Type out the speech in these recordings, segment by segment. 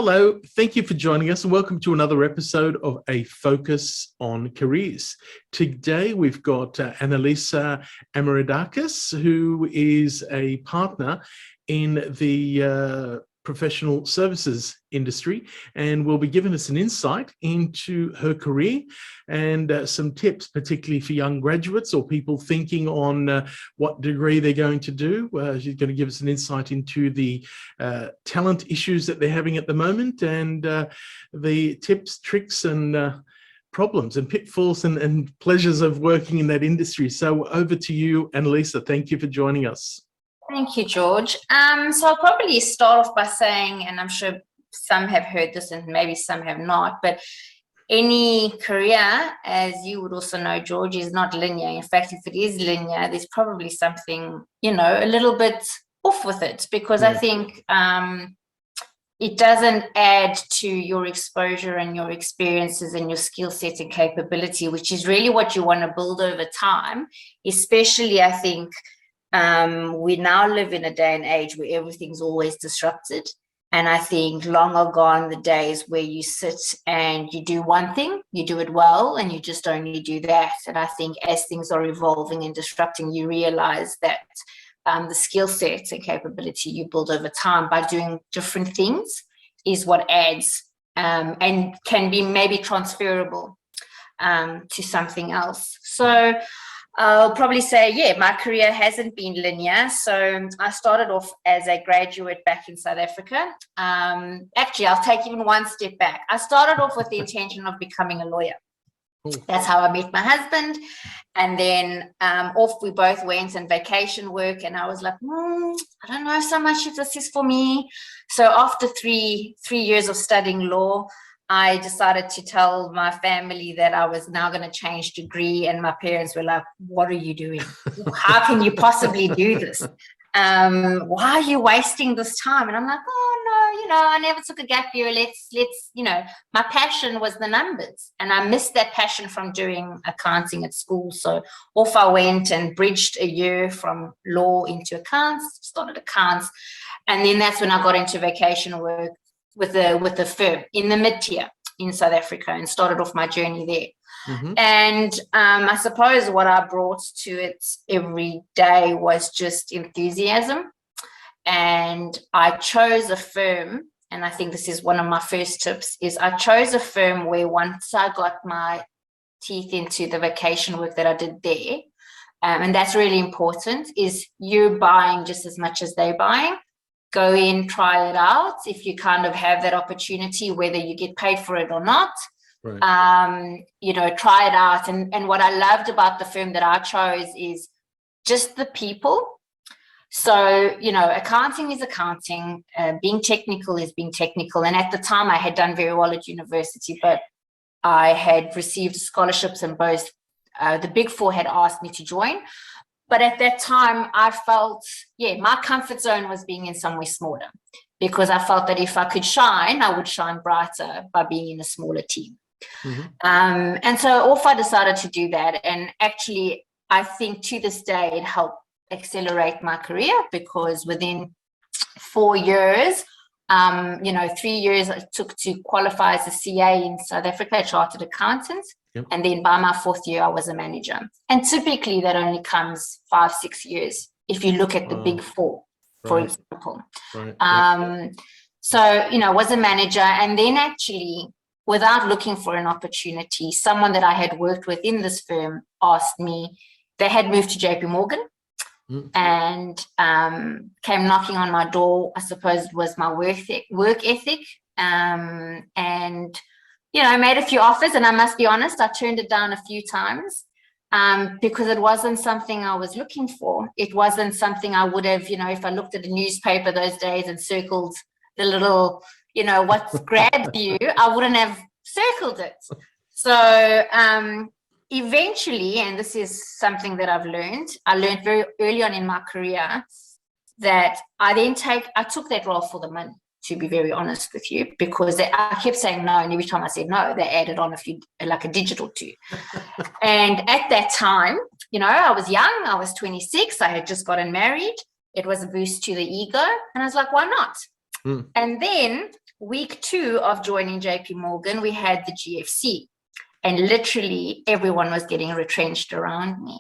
Hello, thank you for joining us and welcome to another episode of A Focus on Careers. Today we've got Annalisa Amiridakis, who is a partner in the professional services industry, and will be giving us an insight into her career and some tips, particularly for young graduates or people thinking on what degree they're going to do. She's going to give us an insight into the talent issues that they're having at the moment, and the tips, tricks, and problems and pitfalls and pleasures of working in that industry. So over to you, Annalisa. Thank you for joining us. Thank you, George. So I'll probably start off by saying, and I'm sure some have heard this and maybe some have not, but any career, as you would also know, George, is not linear. In fact, if it is linear, there's probably something, a little bit off with it, because I think it doesn't add to your exposure and your experiences and your skill set and capability, which is really what you want to build over time, especially, I think, we now live in a day and age where everything's always disrupted. And I think long are gone the days where you sit and you do one thing, you do it well, and you just only do that. And I think as things are evolving and disrupting, you realize that the skill sets and capability you build over time by doing different things is what adds and can be maybe transferable to something else. So I'll probably say, my career hasn't been linear. So I started off as a graduate back in South Africa. Actually, I'll take even one step back. I started off with the intention of becoming a lawyer. That's how I met my husband. And then off we both went on vacation work. And I was like, I don't know so much if this is for me. So after three years of studying law, I decided to tell my family that I was now going to change degree, and my parents were like, what are you doing? How can you possibly do this? Why are you wasting this time? And I'm like, oh no, I never took a gap year. Let's, my passion was the numbers, and I missed that passion from doing accounting at school. So off I went and bridged a year from law into accounts, started accounts. And then that's when I got into vacation work with the firm in the mid-tier in South Africa, and started off my journey there. Mm-hmm. And I suppose what I brought to it every day was just enthusiasm. And I chose a firm, and I think this is one of my first tips, is I chose a firm where once I got my teeth into the vacation work that I did there, and that's really important, is you're buying just as much as they're buying. Go in, try it out. If you kind of have that opportunity, whether you get paid for it or not, right. Try it out. And what I loved about the firm that I chose is just the people. So, accounting is accounting, being technical is being technical. And at the time I had done very well at university, but I had received scholarships, and both the Big Four had asked me to join. But at that time, I felt, my comfort zone was being in somewhere smaller, because I felt that if I could shine, I would shine brighter by being in a smaller team. Mm-hmm. And so off I decided to do that. And actually, I think to this day, it helped accelerate my career, because within 4 years, 3 years it took to qualify as a CA in South Africa, a chartered accountant. Yep. And then by my 4th year, I was a manager. And typically that only comes 5-6 years if you look at the Big Four, for example. Right. So, I was a manager. And then actually, without looking for an opportunity, someone that I had worked with in this firm asked me, they had moved to JP Morgan. And came knocking on my door. I suppose it was my work ethic. I made a few offers, and I must be honest, I turned it down a few times because it wasn't something I was looking for. It wasn't something I would have, if I looked at a newspaper those days and circled the little, what grabbed you, I wouldn't have circled it. So eventually, and this is something that I learned very early on in my career, that I took that role for the money, to be very honest with you, because I kept saying no, and every time I said no, they added on a digit or two. And at that time, I was young, I was 26, I had just gotten married. It was a boost to the ego, and I was like, why not? And then week 2 of joining JP Morgan, we had the GFC, and literally everyone was getting retrenched around me.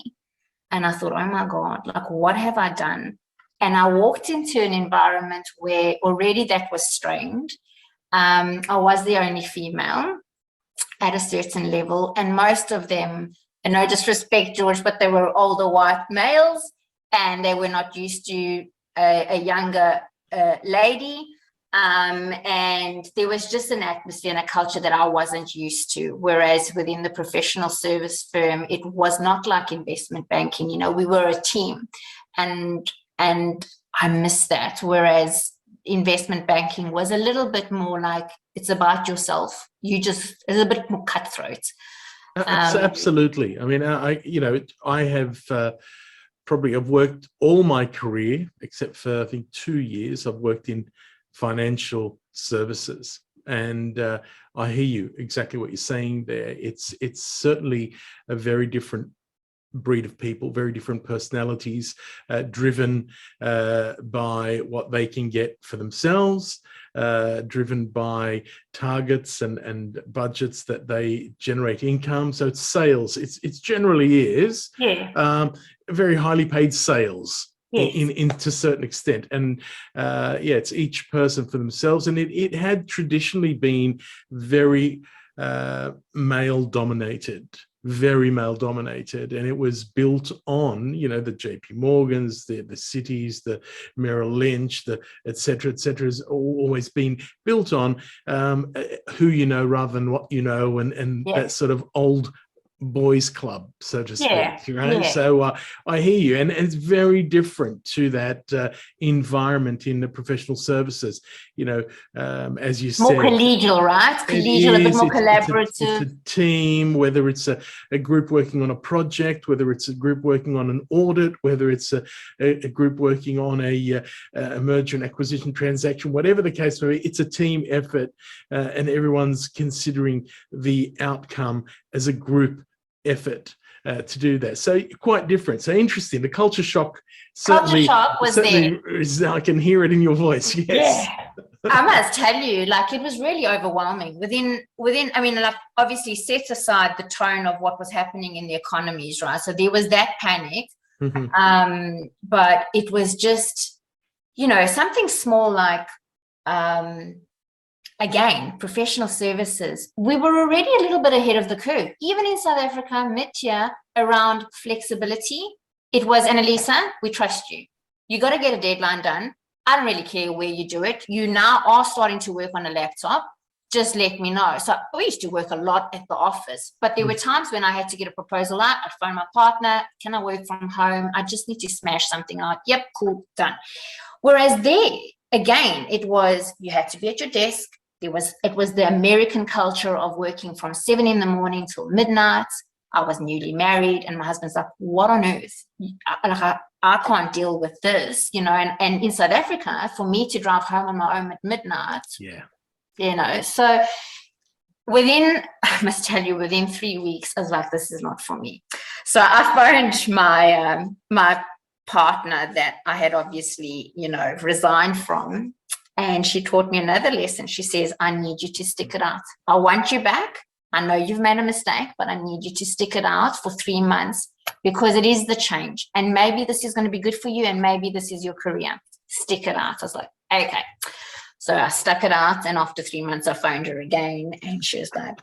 And I thought, oh my God, like, what have I done? And I walked into an environment where already that was strained. I was the only female at a certain level, and most of them, and no disrespect, George, but they were older white males, and they were not used to a younger lady. And there was just an atmosphere and a culture that I wasn't used to. Whereas within the professional service firm, it was not like investment banking. You know, we were a team, and I miss that. Whereas investment banking was a little bit more like, it's about yourself. It's a bit more cutthroat. Absolutely. I mean, I have probably, I've worked all my career, except for I think 2 years, I've worked in financial services. And I hear you exactly what you're saying there. It's certainly a very different breed of people, very different personalities, driven by what they can get for themselves, driven by targets and budgets that they generate income. So it's sales. It's generally is very highly paid sales. In to a certain extent, and it's each person for themselves, and it had traditionally been very male dominated, and it was built on, the JP Morgans, the Citis, the Merrill Lynch, the et cetera, has always been built on who you know rather than what you know, and that sort of old boys club, so to speak, right? Yeah. So I hear you, and it's very different to that environment in the professional services. As you said, more collegial, right? Collegial, a bit more collaborative. It's a team, whether it's a group working on a project, whether it's a group working on an audit, whether it's a group working on a merger and acquisition transaction, whatever the case may be, it's a team effort, and everyone's considering the outcome as a group effort to do that. So quite different. So interesting. The culture shock certainly was there. I can hear it in your voice. Yes. Yeah. I must tell you, like, it was really overwhelming. Within, I mean, like, obviously set aside the tone of what was happening in the economies, right? So there was that panic, but it was just, something small like, again, professional services. We were already a little bit ahead of the curve, even in South Africa, mid-year, around flexibility. It was, Annalisa, we trust you. You got to get a deadline done. I don't really care where you do it. You now are starting to work on a laptop. Just let me know. So we used to work a lot at the office, but there were times when I had to get a proposal out. I'd phone my partner. Can I work from home? I just need to smash something out. Yep, cool, done. Whereas there, again, it was, you had to be at your desk. It was the American culture of working from 7 a.m. till midnight. I was newly married, and my husband's like, what on earth? I can't deal with this, and in South Africa, for me to drive home on my own at midnight, so I must tell you, within 3 weeks, I was like, this is not for me. So I phoned my partner that I had obviously, resigned from, and she taught me another lesson. She says, I need you to stick it out. I want you back. I know you've made a mistake, but I need you to stick it out for 3 months, because it is the change. And maybe this is going to be good for you, and maybe this is your career. Stick it out. I was like, okay. So I stuck it out, and after 3 months, I phoned her again, and she was like,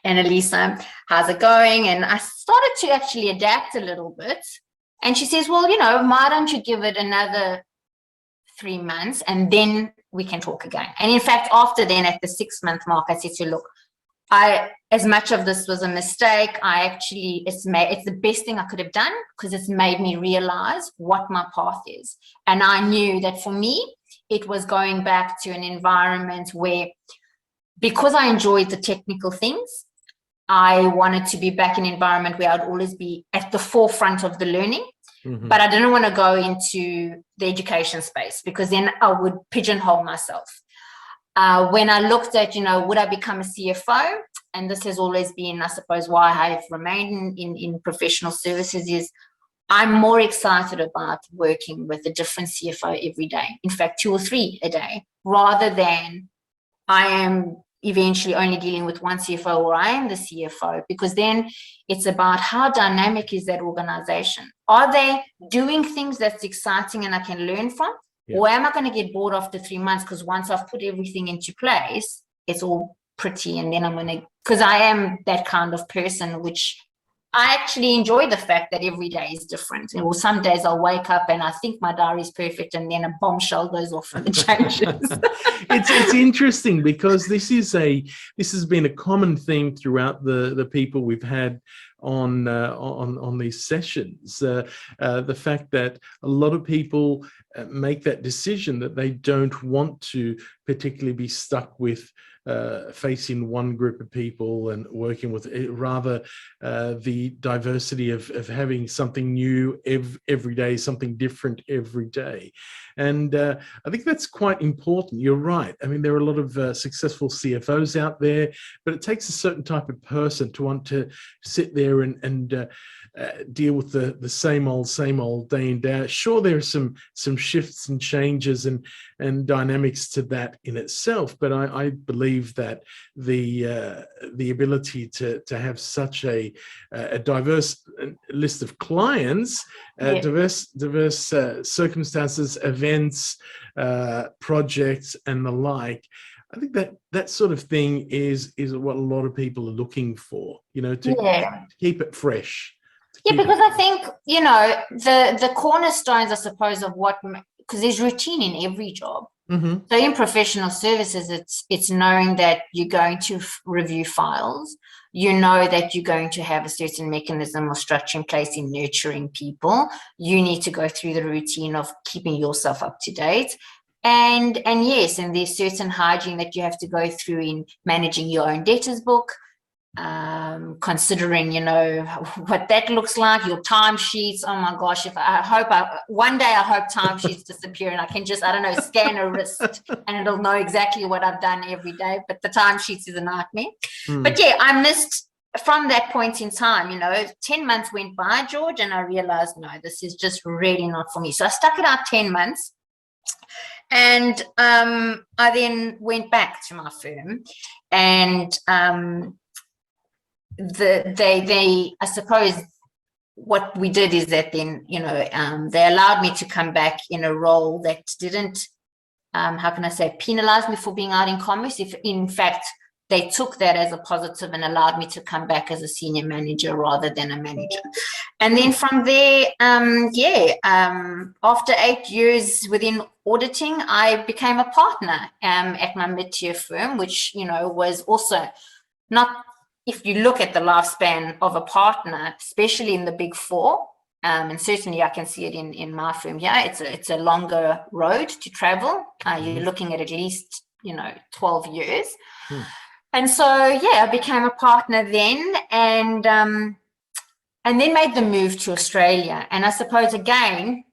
Annalisa, how's it going? And I started to actually adapt a little bit. And she says, well, why don't you give it another 3 months, and then we can talk again. And in fact, after then, at the 6-month mark, I said to her, look, as much of this was a mistake, it's the best thing I could have done, because it's made me realize what my path is. And I knew that for me, it was going back to an environment where, because I enjoyed the technical things, I wanted to be back in an environment where I'd always be at the forefront of the learning. But I didn't want to go into the education space, because then I would pigeonhole myself. When I looked at, would I become a CFO? And this has always been, I suppose, why I've remained in professional services, is I'm more excited about working with a different CFO every day. In fact, 2 or 3 a day, rather than I am eventually only dealing with one CFO or I am the CFO, because then it's about how dynamic is that organization? Are they doing things that's exciting and I can learn from? Yeah. Or am I going to get bored after 3 months? Because once I've put everything into place, it's all pretty. And then I'm going to, because I am that kind of person, which I actually enjoy the fact that every day is different. Or some days I'll wake up and I think my diary is perfect, and then a bombshell goes off and it changes. It's interesting, because this has been a common theme throughout the people we've had on these sessions. The fact that a lot of people make that decision that they don't want to particularly be stuck with facing one group of people and working with it, rather the diversity of having something new every day, something different every day. And I think that's quite important. You're right. I mean, there are a lot of successful CFOs out there, but it takes a certain type of person to want to sit there and deal with the same old day in, day out. Sure, there are some shifts and changes and dynamics to that in itself, but I believe that the ability to have such a diverse list of clients, diverse circumstances, events, projects, and the like, I think that sort of thing is what a lot of people are looking for, to keep it fresh. Yeah, because I think, the cornerstones, I suppose, of what, because there's routine in every job. Mm-hmm. So in professional services, it's knowing that you're going to review files. You know that you're going to have a certain mechanism or structure in place in nurturing people. You need to go through the routine of keeping yourself up to date. And yes, and there's certain hygiene that you have to go through in managing your own debtors book, considering, what that looks like, your timesheets. Oh my gosh, one day I hope timesheets disappear and I can just, scan a wrist and it'll know exactly what I've done every day. But the timesheets is a nightmare. But yeah, I missed from that point in time, 10 months went by, George, and I realized, no, this is just really not for me. So I stuck it out 10 months. And I then went back to my firm, and I suppose what we did is that then, they allowed me to come back in a role that didn't, penalize me for being out in commerce. If in fact they took that as a positive and allowed me to come back as a senior manager rather than a manager. And then from there, after 8 years within auditing, I became a partner at my mid-tier firm, which, was also not, if you look at the lifespan of a partner, especially in the Big Four, and certainly I can see it in my firm here, it's a longer road to travel. You're looking at least, 12 years. And so, I became a partner then, and then made the move to Australia. And I suppose, again,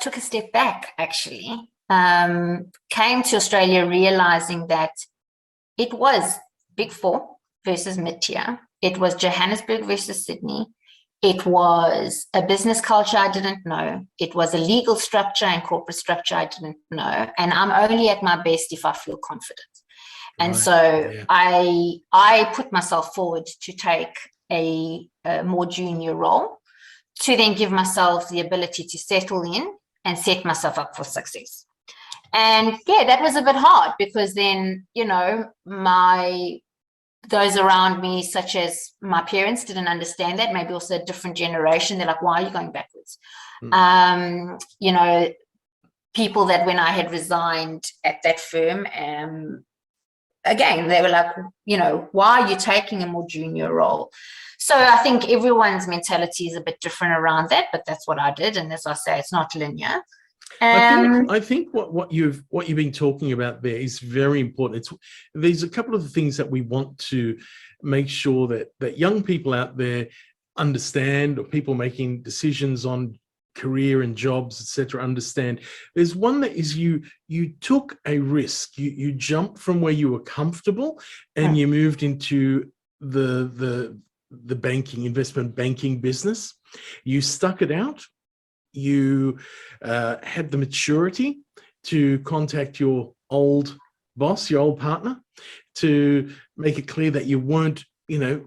took a step back, actually. Came to Australia realizing that it was Big Four versus mid-tier. It was Johannesburg versus Sydney. It was a business culture I didn't know. It was a legal structure and corporate structure I didn't know. And I'm only at my best if I feel confident. And I put myself forward to take a more junior role, to then give myself the ability to settle in and set myself up for success. And that was a bit hard, because then, those around me, such as my parents, didn't understand that. Maybe also a different generation. They're like, why are you going backwards? People that when I had resigned at that firm, again, they were like, why are you taking a more junior role? So I think everyone's mentality is a bit different around that, but that's what I did. And as I say, it's not linear. I think what you've been talking about there is very important. There's a couple of things that we want to make sure that young people out there understand, or people making decisions on career and jobs, etc., understand. There's one that is you took a risk. You jumped from where you were comfortable and you moved into the investment banking business. You stuck it out. You had the maturity to contact your old boss, your old partner, to make it clear that you weren't,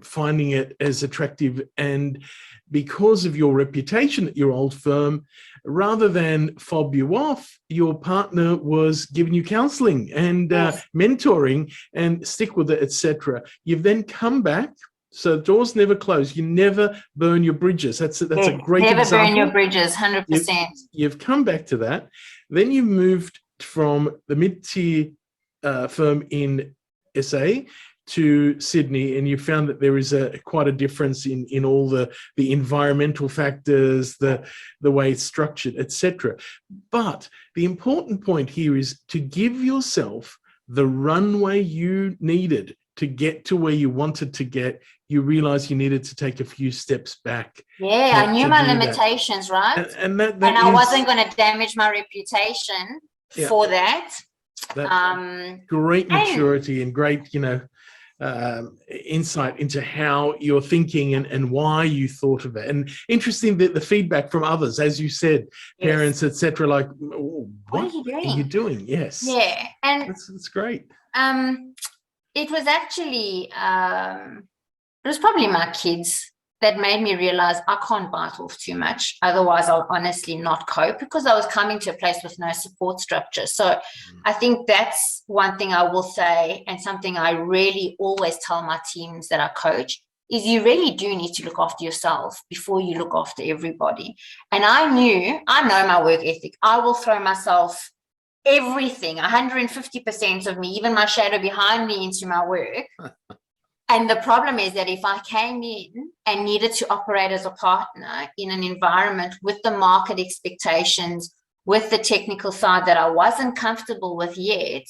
finding it as attractive. And because of your reputation at your old firm, rather than fob you off, your partner was giving you counseling and mentoring and stick with it, etc. You've then come back. So doors never close. You never burn your bridges. That's a great never example. Burn your bridges, 100%. You've come back to that. Then you moved from the mid-tier firm in SA to Sydney, and you found that there is quite a difference in all the environmental factors, the way it's structured, etc. But the important point here is to give yourself the runway you needed to get to where you wanted to get. You realize you needed to take a few steps back. I knew my limitations, right? And I wasn't going to damage my reputation for that. Great maturity and great, insight into how you're thinking and why you thought of it. And interesting that the feedback from others, as you said, parents, etc., like, what are you doing? Yes. Yeah. And that's great. It was actually, it was probably my kids that made me realize I can't bite off too much. Otherwise, I'll honestly not cope, because I was coming to a place with no support structure. So I think that's one thing I will say, and something I really always tell my teams that I coach, is you really do need to look after yourself before you look after everybody. And I know my work ethic. I will throw myself everything, 150% of me, even my shadow behind me, into my work. And the problem is that if I came in and needed to operate as a partner in an environment with the market expectations, with the technical side that I wasn't comfortable with yet,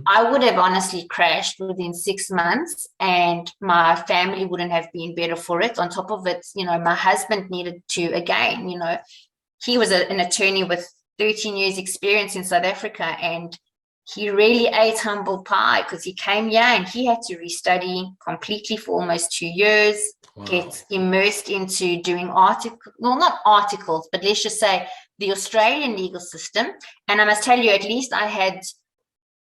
I would have honestly crashed within 6 months, and my family wouldn't have been better for it. On top of it, my husband needed to, again, he was an attorney with 13 years experience in South Africa, and he really ate humble pie, because he came here and he had to restudy completely for almost 2 years, get immersed into doing not articles, but let's just say the Australian legal system. And I must tell you, at least I had,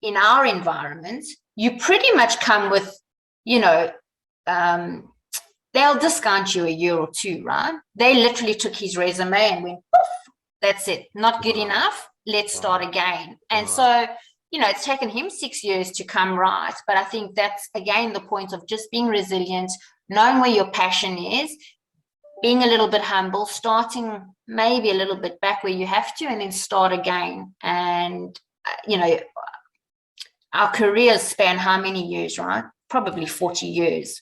in our environment, you pretty much come with, they'll discount you a year or two, right? They literally took his resume and went, poof, that's it, not good enough, let's start again. And so, it's taken him 6 years to come right. But I think that's, again, the point of just being resilient, knowing where your passion is, being a little bit humble, starting maybe a little bit back where you have to, and then start again. And, our careers span how many years, right? Probably 40 years.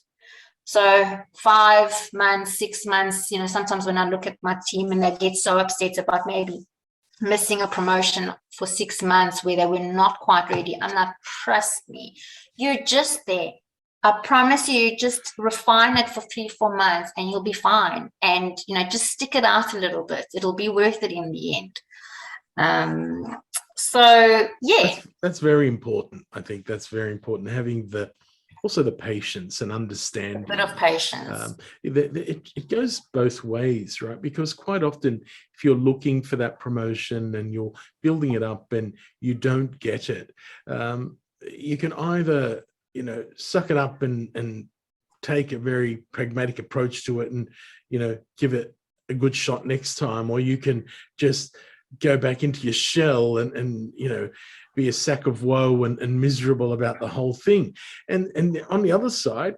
So 5 months, 6 months, sometimes when I look at my team and they get so upset about maybe missing a promotion for 6 months where they were not quite ready, I'm like, trust me, you're just there. I promise you, just refine it for 3-4 months and you'll be fine. And, just stick it out a little bit. It'll be worth it in the end. So, yeah. That's very important. I think that's very important, having also the patience and understanding. A bit of patience. It goes both ways, right? Because quite often, if you're looking for that promotion and you're building it up and you don't get it, you can either, suck it up and take a very pragmatic approach to it and, give it a good shot next time, or you can just go back into your shell and be a sack of woe and miserable about the whole thing. And on the other side,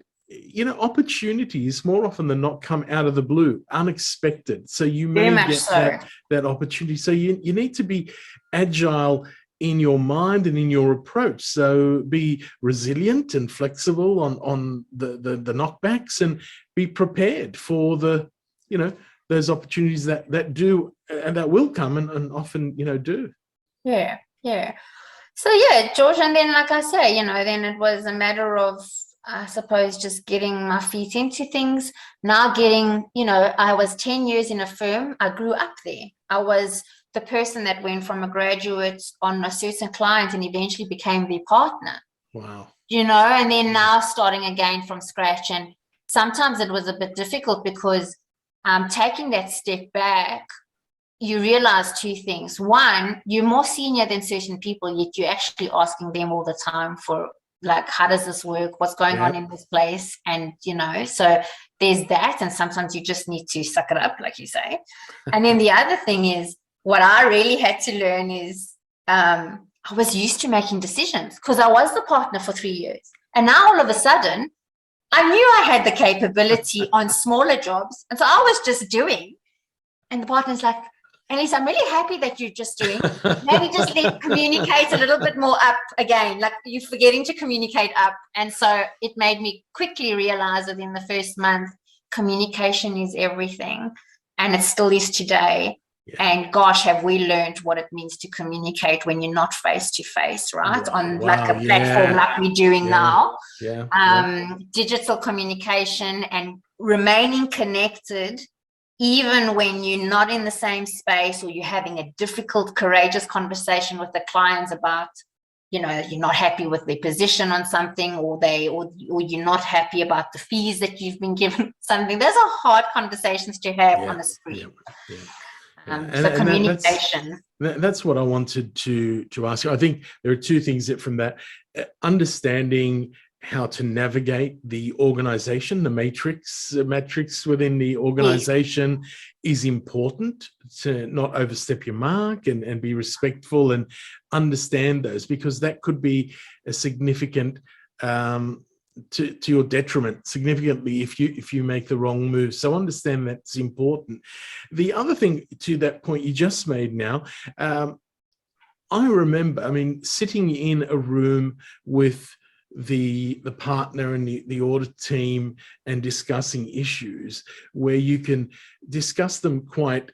opportunities more often than not come out of the blue, unexpected. So you may get that opportunity. So you need to be agile in your mind and in your approach. So be resilient and flexible on the knockbacks, and be prepared for those opportunities that do and that will come and often do. Yeah. So yeah, George, and then like I say, then it was a matter of, I suppose, just getting my feet into things. Now I was 10 years in a firm. I grew up there. I was the person that went from a graduate on a certain client and eventually became their partner. Wow. And then now starting again from scratch. And sometimes it was a bit difficult because taking that step back, you realize two things. One, you're more senior than certain people, yet you're actually asking them all the time for, like, how does this work? What's going on in this place? And, so there's that. And sometimes you just need to suck it up, like you say. And then the other thing is, what I really had to learn is I was used to making decisions because I was the partner for 3 years. And now all of a sudden, I knew I had the capability on smaller jobs. And so I was just doing. And the partner's like, Elise, I'm really happy that you're just doing. Maybe just communicate a little bit more up again. Like, you're forgetting to communicate up. And so it made me quickly realize within the first month, communication is everything. And it still is today. Yeah. And gosh, have we learned what it means to communicate when you're not face to face, right? On like a platform like we're doing now. Digital communication and remaining connected, even when you're not in the same space or you're having a difficult, courageous conversation with the clients about, you're not happy with their position on something, or you're not happy about the fees that you've been given something. Those are hard conversations to have on a screen. So communication. That's what I wanted to ask you. I think there are two things from that. Understanding how to navigate the organization, the matrix within the organization is important, to not overstep your mark and be respectful and understand those, because that could be a significant to your detriment significantly if you make the wrong move. So understand that's important. The other thing to that point you just made now, I remember, sitting in a room with the partner and the audit team and discussing issues where you can discuss them quite,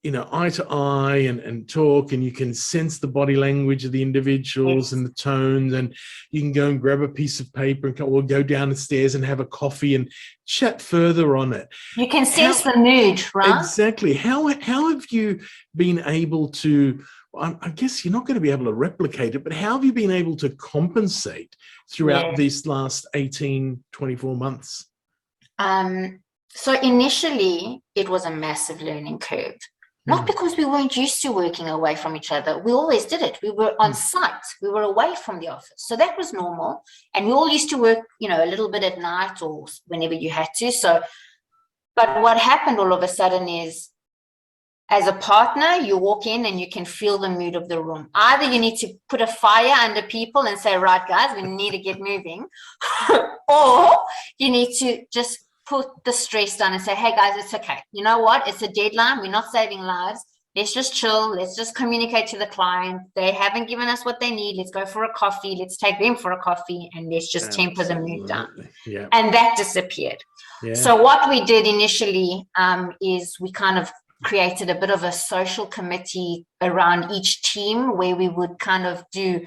eye to eye and talk, and you can sense the body language of the individuals and the tones, and you can go and grab a piece of paper and go down the stairs and have a coffee and chat further on it. You can sense the mood, right? Exactly. How have you been able to, I guess you're not going to be able to replicate it, but how have you been able to compensate throughout these last 18, 24 months? So initially, it was a massive learning curve. Not because we weren't used to working away from each other. We always did it. We were on site. We were away from the office. So that was normal. And we all used to work, a little bit at night or whenever you had to. But what happened all of a sudden is, as a partner, you walk in and you can feel the mood of the room. Either you need to put a fire under people and say, right, guys, we need to get moving. Or you need to just put the stress down and say, hey, guys, it's okay. You know what? It's a deadline. We're not saving lives. Let's just chill. Let's just communicate to the client. They haven't given us what they need. Let's go for a coffee. Let's take them for a coffee, and let's just temper the mood down. Yeah. And that disappeared. Yeah. So what we did initially is we kind of created a bit of a social committee around each team, where we would kind of do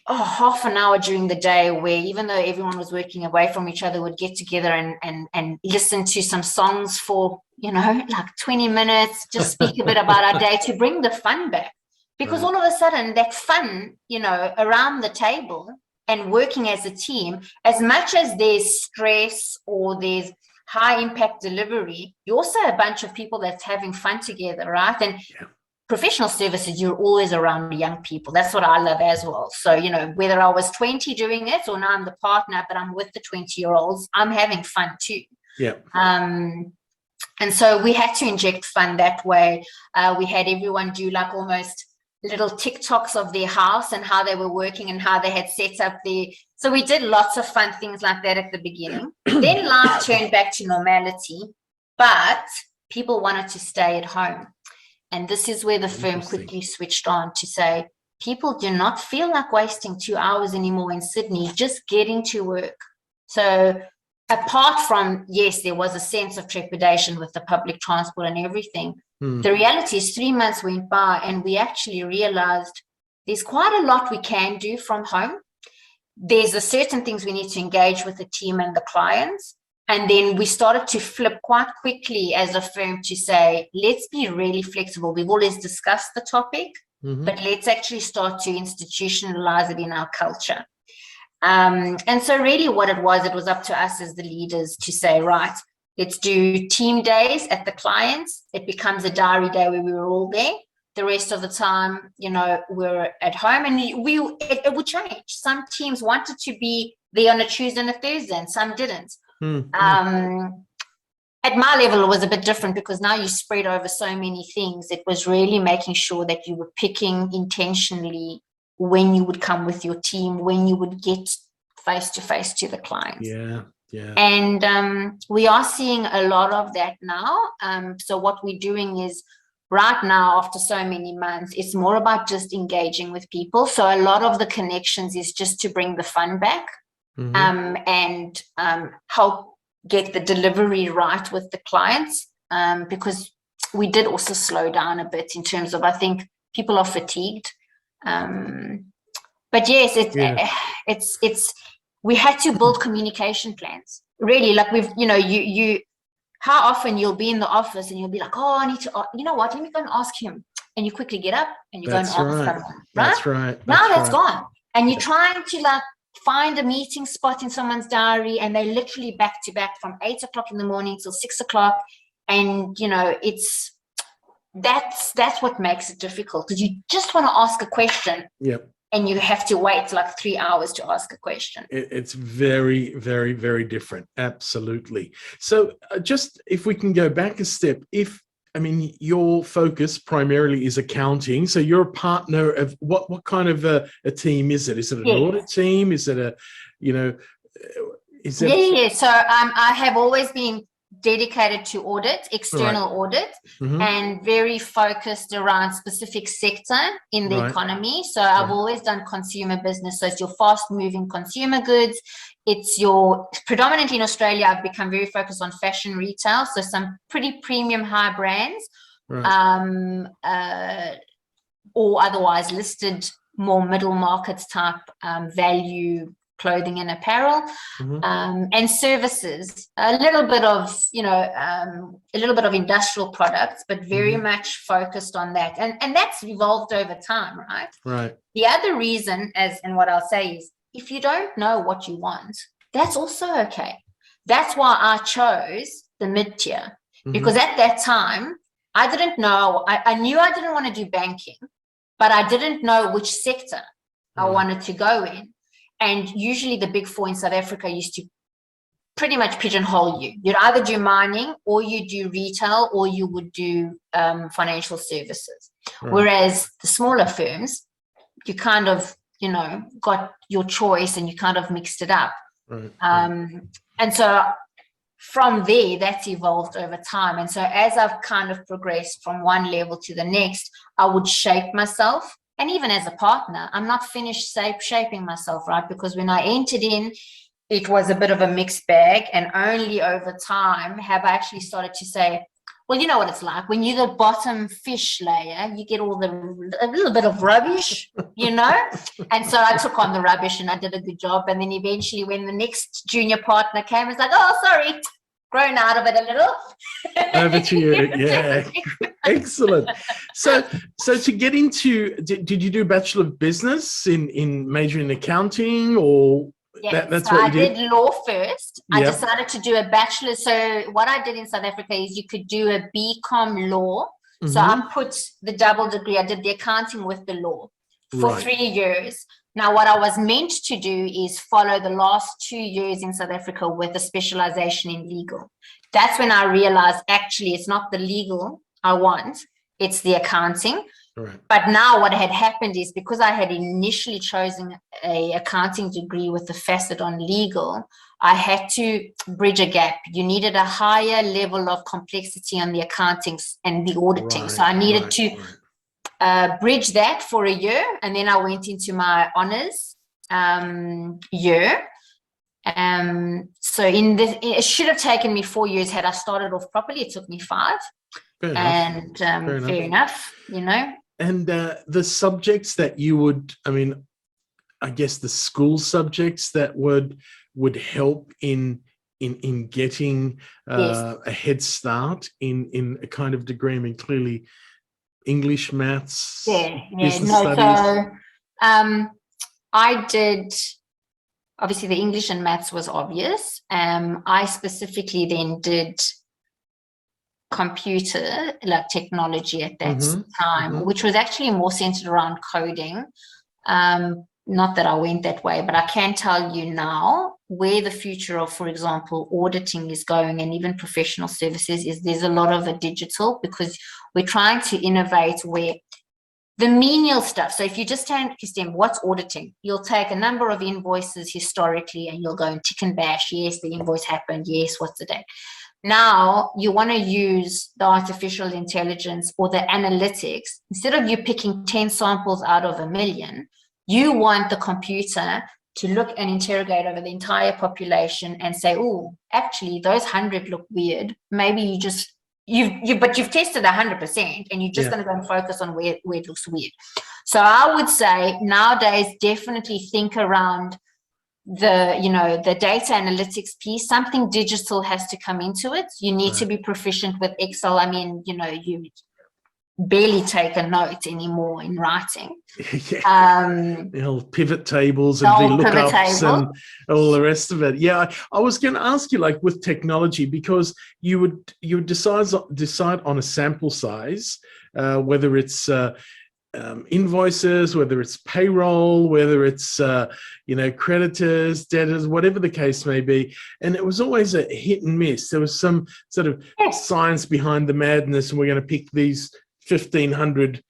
half an hour during the day, where even though everyone was working away from each other, would get together and listen to some songs for, like 20 minutes, just speak a bit about our day to bring the fun back. Because all of a sudden that fun, around the table and working as a team, as much as there's stress or there's high impact delivery, you're also a bunch of people that's having fun together, right? And professional services, you're always around young people. That's what I love as well. So, whether I was 20 doing it or now I'm the partner, but I'm with the 20-year-olds, I'm having fun too. Yeah. And so we had to inject fun that way. We had everyone do like almost little TikToks of their house and how they were working and how they had set up so we did lots of fun things like that at the beginning. Then life turned back to normality, but people wanted to stay at home. And this is where the firm quickly switched on to say, people do not feel like wasting 2 hours anymore in Sydney, just getting to work. So apart from, yes, there was a sense of trepidation with the public transport and everything, the reality is 3 months went by and we actually realized there's quite a lot we can do from home. There's a certain things we need to engage with the team and the clients. And then we started to flip quite quickly as a firm to say, let's be really flexible. We've always discussed the topic, but let's actually start to institutionalize it in our culture. And so really what it was up to us as the leaders to say, right, Let's do team days at the clients. It becomes a diary day where we were all there. The rest of the time, we're at home, and it would change. Some teams wanted to be there on a Tuesday and a Thursday, and some didn't. At my level, it was a bit different because now you spread over so many things. It was really making sure that you were picking intentionally when you would come with your team, when you would get face to face to the clients. Yeah. And we are seeing a lot of that now. So what we're doing is right now, after so many months, it's more about just engaging with people. So a lot of the connections is just to bring the fun back, and help get the delivery right with the clients, because we did also slow down a bit in terms of, I think people are fatigued. But yes, it's we had to build communication plans. Really, like you how often you'll be in the office and you'll be like, oh, I need to, you know what, let me go and ask him. And you quickly get up and you go and ask someone, right? That's right. Now that's gone. And you're trying to like find a meeting spot in someone's diary, and they're literally back to back from 8 o'clock in the morning till 6 o'clock. And, that's what makes it difficult, because you just want to ask a question. Yep. And you have to wait like 3 hours to ask a question. It's very, very, very different. Absolutely. So just if we can go back a step, your focus primarily is accounting. So you're a partner of what kind of a team is it? Is it an audit team? Is it So I have always been dedicated to audit, external audit, and very focused around specific sector in the economy. So I've always done consumer business. So it's your fast moving consumer goods. It's predominantly in Australia, I've become very focused on fashion retail. So some pretty premium high brands, or otherwise listed more middle markets type value clothing and apparel, and services, a little bit of industrial products, but very much focused on that. And that's evolved over time, right? Right. The other reason, and what I'll say is, if you don't know what you want, that's also okay. That's why I chose the mid-tier, because at that time, I didn't know, I knew I didn't want to do banking, but I didn't know which sector I wanted to go in. And usually the big four in South Africa used to pretty much pigeonhole you. You'd either do mining, or you do retail, or you would do financial services. Whereas the smaller firms, you kind of, got your choice and you kind of mixed it up. And so from there, that's evolved over time. And so as I've kind of progressed from one level to the next, I would shape myself. And even as a partner, I'm not finished shaping myself, right? Because when I entered in, it was a bit of a mixed bag. And only over time have I actually started to say, well, you know what it's like. When you're the bottom fish layer, you get a little bit of rubbish, And so I took on the rubbish and I did a good job. And then eventually when the next junior partner came, it's like, oh, sorry, grown out of it a little. Over to you. Yeah. Excellent. So to get into, did you do Bachelor of Business in major in accounting, or that's so what you did? I did law first. I decided to do a bachelor. So what I did in South Africa is you could do a BCom law. So I put the double degree. I did the accounting with the law for 3 years. Now, what I was meant to do is follow the last 2 years in South Africa with a specialization in legal. That's when I realized, actually, it's not the legal I want, it's the accounting. Right. But now what had happened is, because I had initially chosen a accounting degree with a facet on legal, I had to bridge a gap. You needed a higher level of complexity on the accounting and the auditing. So I needed to bridge that for a year. And then I went into my honors year. So it should have taken me 4 years had I started off properly. It took me 5. Fair enough, And the subjects that you would, I guess the school subjects that would help in getting a head start in a kind of degree. Clearly English, maths, business studies. So I did obviously the English and maths was obvious. I specifically then did computer, like technology at that time, which was actually more centered around coding. Not that I went that way, but I can tell you now where the future of, for example, auditing is going, and even professional services, is there's a lot of a digital, because we're trying to innovate where the menial stuff. So if you just take, Christine, what's auditing? You'll take a number of invoices historically and you'll go and tick and bash. Yes, the invoice happened. Yes, what's the date? Now you want to use the artificial intelligence or the analytics. Instead of you picking 10 samples out of 1,000,000, you want the computer to look and interrogate over the entire population and say, oh, actually, those 100 look weird. Maybe you just, but you've tested 100% and you're just going to go and focus on where it looks weird. So I would say nowadays, definitely think around the data analytics piece. Something digital has to come into it. You need to be proficient with Excel. I mean, you barely take a note anymore in writing. The pivot tables and VLOOKUPs and all the rest of it. Yeah, I was going to ask you, like with technology, because you would decide on a sample size, whether it's invoices, whether it's payroll, whether it's creditors, debtors, whatever the case may be, and it was always a hit and miss. There was some sort of science behind the madness, and we're going to pick these 1,500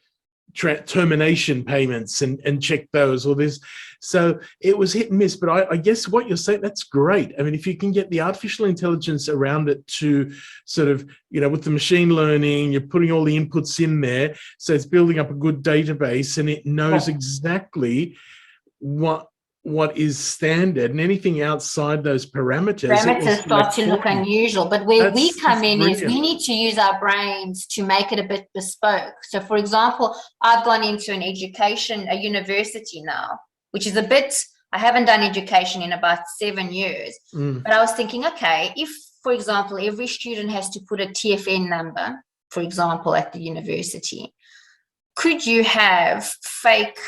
termination payments and check those, or this. So it was hit and miss. But I guess what you're saying, that's great. I mean, if you can get the artificial intelligence around it to sort of, with the machine learning, you're putting all the inputs in there, so it's building up a good database and it knows exactly what is standard, and anything outside those parameters start to look unusual. But where we come in brilliant. Is we need to use our brains to make it a bit bespoke. So for example, I've gone into a university now, which is I haven't done education in about 7 years, but I was thinking, okay, if, for example, every student has to put a TFN number, for example, at the university, could you have fake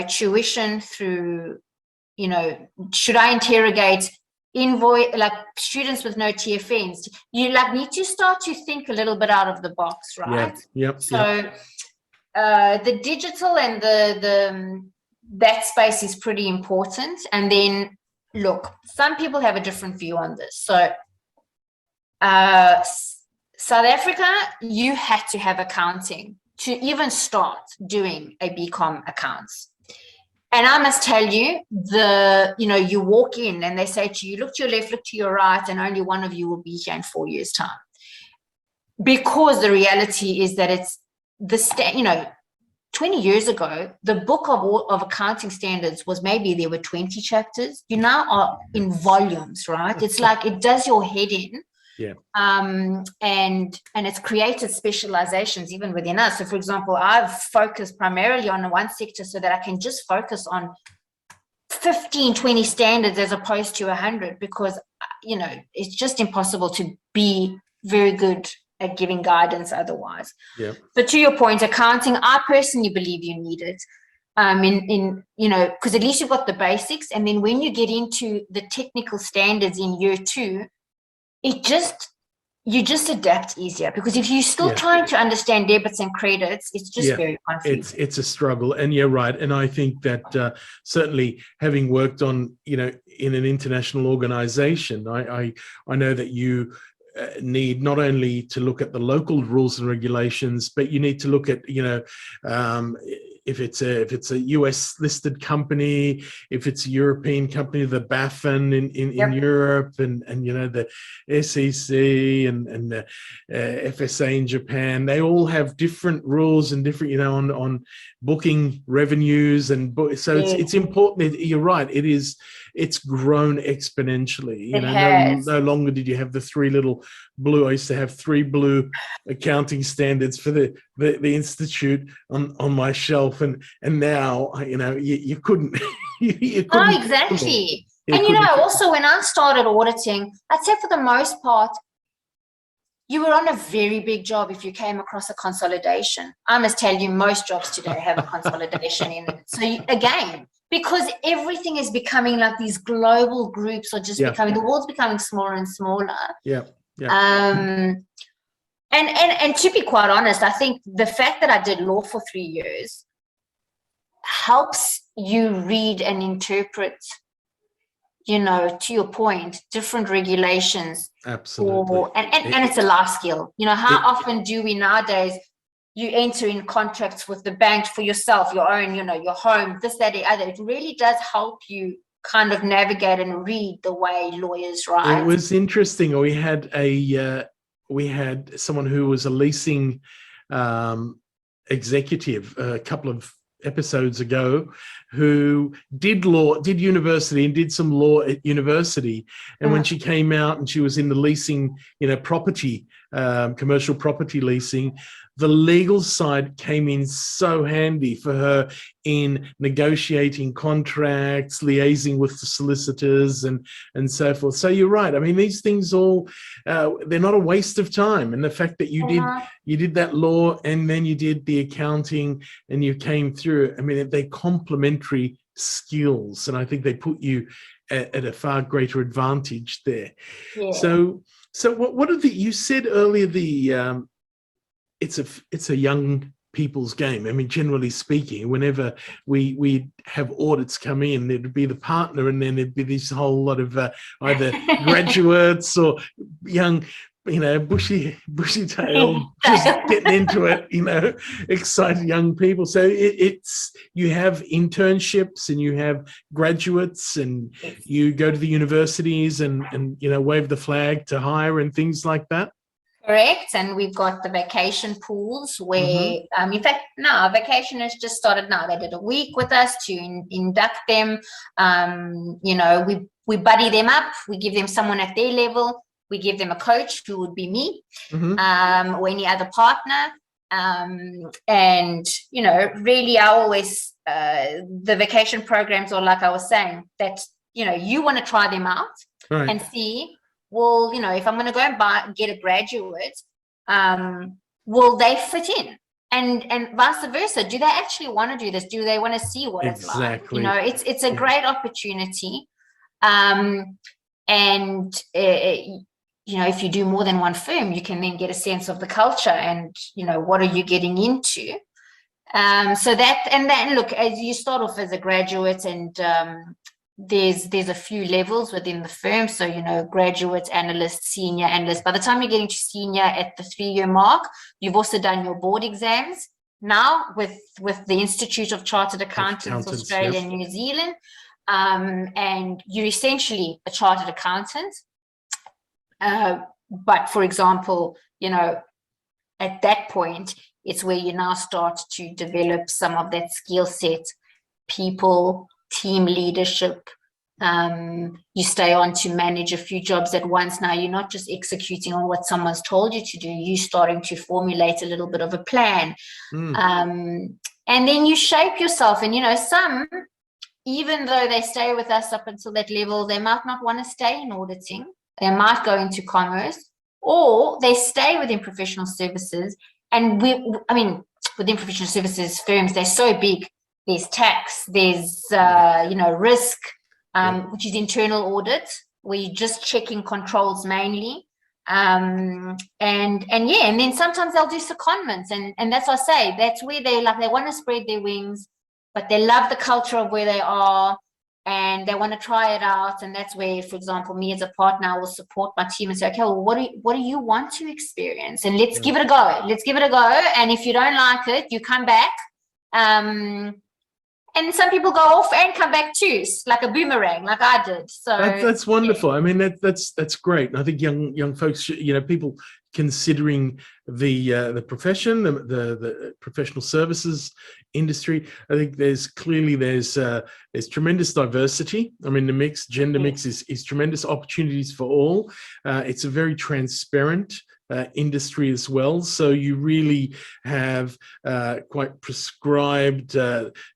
tuition through, should I interrogate like students with no TFNs? You need to start to think a little bit out of the box, right? So the digital and that space is pretty important. And then look, some people have a different view on this. So South Africa, you had to have accounting to even start doing a BCom accounts. And I must tell you, you walk in and they say to you, look to your left, look to your right, and only one of you will be here in 4 years' time. Because the reality is that it's 20 years ago, the book of accounting standards was maybe there were 20 chapters. You now are in volumes, right? It's like it does your head in. Yeah. And it's created specializations even within us. So for example, I've focused primarily on one sector so that I can just focus on 15, 20 standards as opposed to 100, because it's just impossible to be very good at giving guidance otherwise. Yeah. But to your point, accounting, I personally believe you need it. Because at least you've got the basics, and then when you get into the technical standards in year 2, you just adapt easier, because if you're still trying to understand debits and credits, it's just very confusing. It's a struggle, and you're right. And I think that certainly having worked on, in an international organization, I know that you need not only to look at the local rules and regulations, but you need to look at, if it's a US listed company, if it's a European company, the BaFin in Europe, and the SEC and the FSA in Japan, they all have different rules and different, on booking revenues, and so it's important. You're right. It's grown exponentially. No longer did you have the three little blue. I used to have 3 blue accounting standards for the institute on my shelf, and now you couldn't. you couldn't. Oh, exactly. And also when I started auditing, I'd say for the most part, you were on a very big job if you came across a consolidation. I must tell you, most jobs today have a consolidation in it. So again, because everything is becoming like these global groups are just becoming, the world's becoming smaller and smaller. And to be quite honest, I think the fact that I did law for 3 years helps you read and interpret, you know, to your point, different regulations. Absolutely. And it's a life skill. You know, how often do we nowadays, you enter in contracts with the bank for yourself, your own, you know, your home, this, that, the other. It really does help you kind of navigate and read the way lawyers write. It was interesting. We had someone who was a leasing executive a couple of episodes ago who did university and did some law at university. And when she came out and she was in the leasing, you know, property, commercial property leasing, the legal side came in so handy for her in negotiating contracts, liaising with the solicitors and so forth. So you're right. I mean, these things all, they're not a waste of time. And the fact that you did that law and then you did the accounting and you came through, I mean, they're complementary skills. And I think they put you at a far greater advantage there. Yeah. So what are you said earlier, it's a young people's game. I mean, generally speaking, whenever we have audits come in, there'd be the partner and then there'd be this whole lot of either graduates or young, you know, bushy tail, just getting into it, you know, excited young people. So you have internships and you have graduates and you go to the universities and you know, wave the flag to hire and things like that. Correct. And we've got the vacation pools where, in fact, now vacation has just started now. They did a week with us to induct them. You know, we buddy them up. We give them someone at their level. We give them a coach who would be me, or any other partner. And, you know, really I always, the vacation programs are like I was saying, that, you know, you want to try them out and see, well, you know, if I'm going to go and get a graduate, will they fit in? And vice versa. Do they actually want to do this? Do they want to see what it's like? You know, it's a great opportunity. You know, if you do more than one firm, you can then get a sense of the culture and, you know, what are you getting into? So that, and then look, as you start off as a graduate and, there's a few levels within the firm. So, you know, graduate analyst, senior analyst. By the time you're getting to senior at the 3-year mark, you've also done your board exams now with the Institute of Chartered Accountants Australia and New Zealand. And you're essentially a chartered accountant. But for example, you know, at that point, it's where you now start to develop some of that skill set, people, team leadership. You stay on to manage a few jobs at once. Now you're not just executing on what someone's told you to do, you're starting to formulate a little bit of a plan. And then you shape yourself. And, you know, some, even though they stay with us up until that level, they might not want to stay in auditing. They might go into commerce, or they stay within professional services. And within professional services firms, they're so big. There's tax, there's, you know, risk, which is internal audit, where you're just checking controls mainly. And then sometimes they'll do secondments. And that's what I say, that's where they want to spread their wings, but they love the culture of where they are and they want to try it out. And that's where, for example, me as a partner, I will support my team and say, okay, well, what do you want to experience? And let's give it a go. Let's give it a go. And if you don't like it, you come back. And some people go off and come back too, like a boomerang, like I did. So that's wonderful. I mean, that's great. And I think young folks, you know, people considering the profession, the professional services industry. I think there's tremendous diversity. I mean, the gender mix is tremendous opportunities for all. It's a very transparent industry as well. So you really have quite prescribed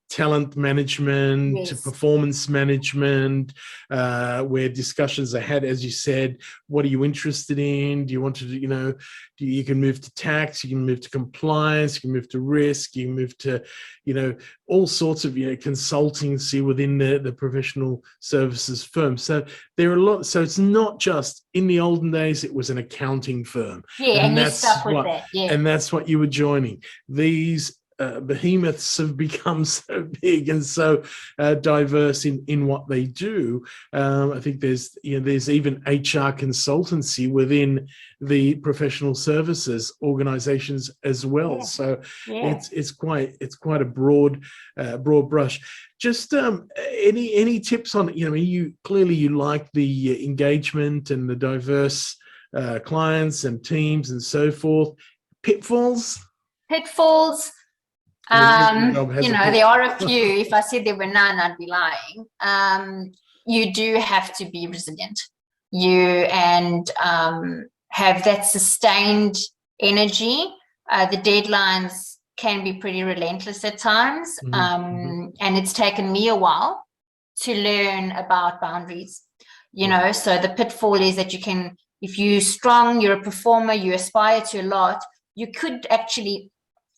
talent management, performance management, where discussions are had, as you said, what are you interested in? Do you want to, you know, you can move move to tax, you can move to compliance, you can move to risk, you can move to, all sorts of, consultancy within the professional services firm. So there are a lot. So it's not just, in the olden days, it was an accounting firm. Yeah, and you're stuck with that. Yeah. And that's what you were joining. These behemoths have become so big and so diverse in what they do. I think there's even HR consultancy within the professional services organizations as well. Yeah. So yeah. it's quite a broad brush. Just any tips on, you clearly like the engagement and the diverse clients and teams and so forth. Pitfalls. There are a few. If I said there were none, I'd be lying. You do have to be resilient. Have that sustained energy. The deadlines can be pretty relentless at times. And it's taken me a while to learn about boundaries. So the pitfall is that if you're strong, you're a performer, you aspire to a lot, you could actually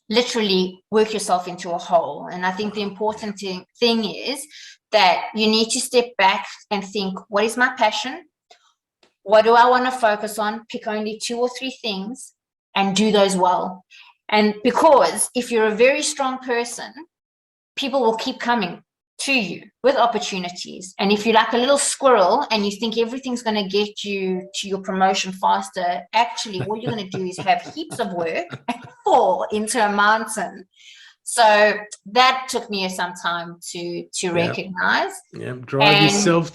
literally work yourself into a hole. And I think the important thing is that you need to step back and think, what is my passion? What do I want to focus on? Pick only 2 or 3 things and do those well. And because if you're a very strong person, people will keep coming to you with opportunities. And if you're like a little squirrel and you think everything's going to get you to your promotion faster, actually all you're going to do is have heaps of work and fall into a mountain. So that took me some time to recognize. Yeah, drive yourself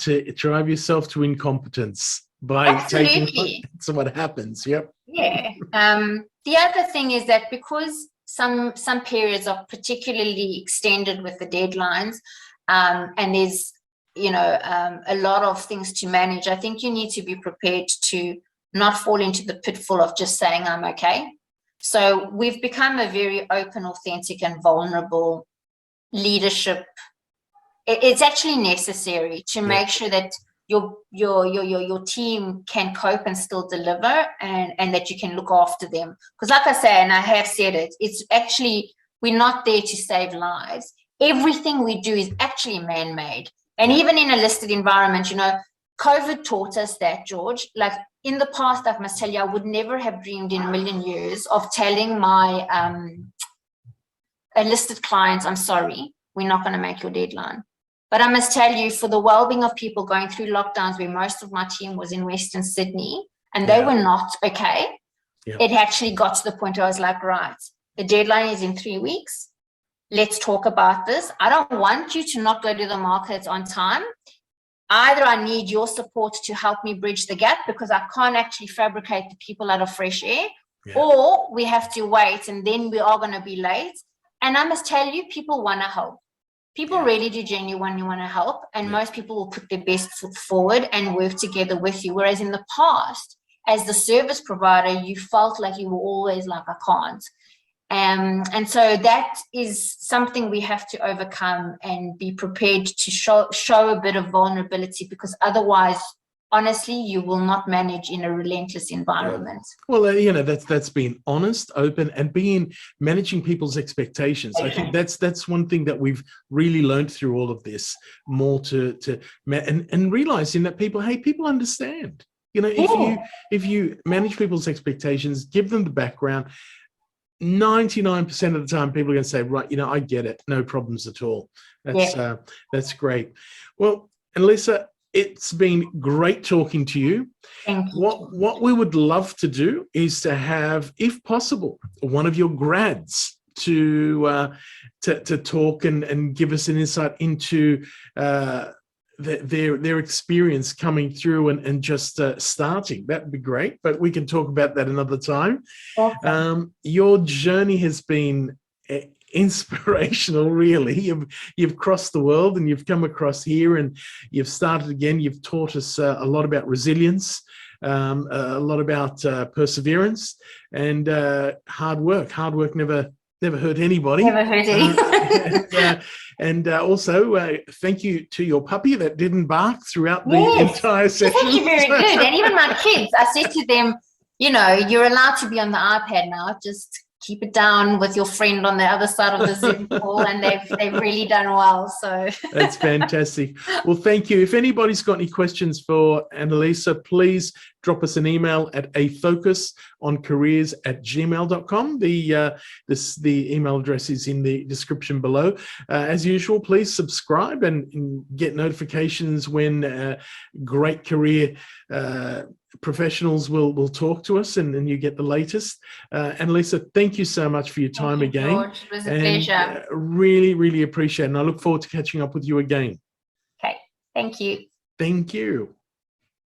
to incompetence by absolutely. That's what happens. Yep. Yeah. The other thing is that because some periods are particularly extended with the deadlines, and there's a lot of things to manage, I think you need to be prepared to not fall into the pitfall of just saying I'm okay. So we've become a very open, authentic, and vulnerable leadership. It's actually necessary to make sure that your team can cope and still deliver, and that you can look after them. Because like I say, and I have said it, it's actually, we're not there to save lives. Everything we do is actually man-made. And even in a listed environment, COVID taught us that, George. Like in the past, I must tell you, I would never have dreamed in a million years of telling my a listed client, I'm sorry, we're not going to make your deadline. But I must tell you, for the well-being of people going through lockdowns, where most of my team was in Western Sydney and they were not okay, it actually got to the point where I was like, right, the deadline is in 3 weeks. Let's talk about this. I don't want you to not go to the market on time. Either I need your support to help me bridge the gap because I can't actually fabricate the people out of fresh air, or we have to wait and then we are going to be late. And I must tell you, people want to help. People really do genuinely want to help, and most people will put their best foot forward and work together with you. Whereas in the past, as the service provider, you felt like you were always like, I can't. And so that is something we have to overcome and be prepared to show a bit of vulnerability, because otherwise, honestly, you will not manage in a relentless environment. Well, that's being honest, open, and managing people's expectations. I think that's one thing that we've really learned through all of this, more and realizing that people understand. If you manage people's expectations, give them the background, 99% of the time people are going to say, right, I get it, no problems at all. That's great. Well, Annalisa, it's been great talking to you. Thank you. What we would love to do is to have, if possible, one of your grads to talk and give us an insight into their experience coming through and just starting. That'd be great, but we can talk about that another time. Awesome. Your journey has been inspirational, really. You've crossed the world and you've come across here and you've started again. You've taught us a lot about resilience, a lot about perseverance and hard work. Hard work never hurt anybody. Never hurt anybody. And also, thank you to your puppy that didn't bark throughout the entire session. Thank you, very good. And even my kids, I said to them, you know, you're allowed to be on the iPad now. Just keep it down with your friend on the other side of the Zoom call, and they've really done well. So that's fantastic. Well, thank you. If anybody's got any questions for Annalisa, please drop us an email at afocusoncareers@gmail.com. The email address is in the description below. As usual, please subscribe and get notifications when great career professionals will talk to us, and you get the latest. Annalisa, thank you so much for your time again. George. It was a pleasure. Really, really appreciate it. And I look forward to catching up with you again. Okay, thank you. Thank you.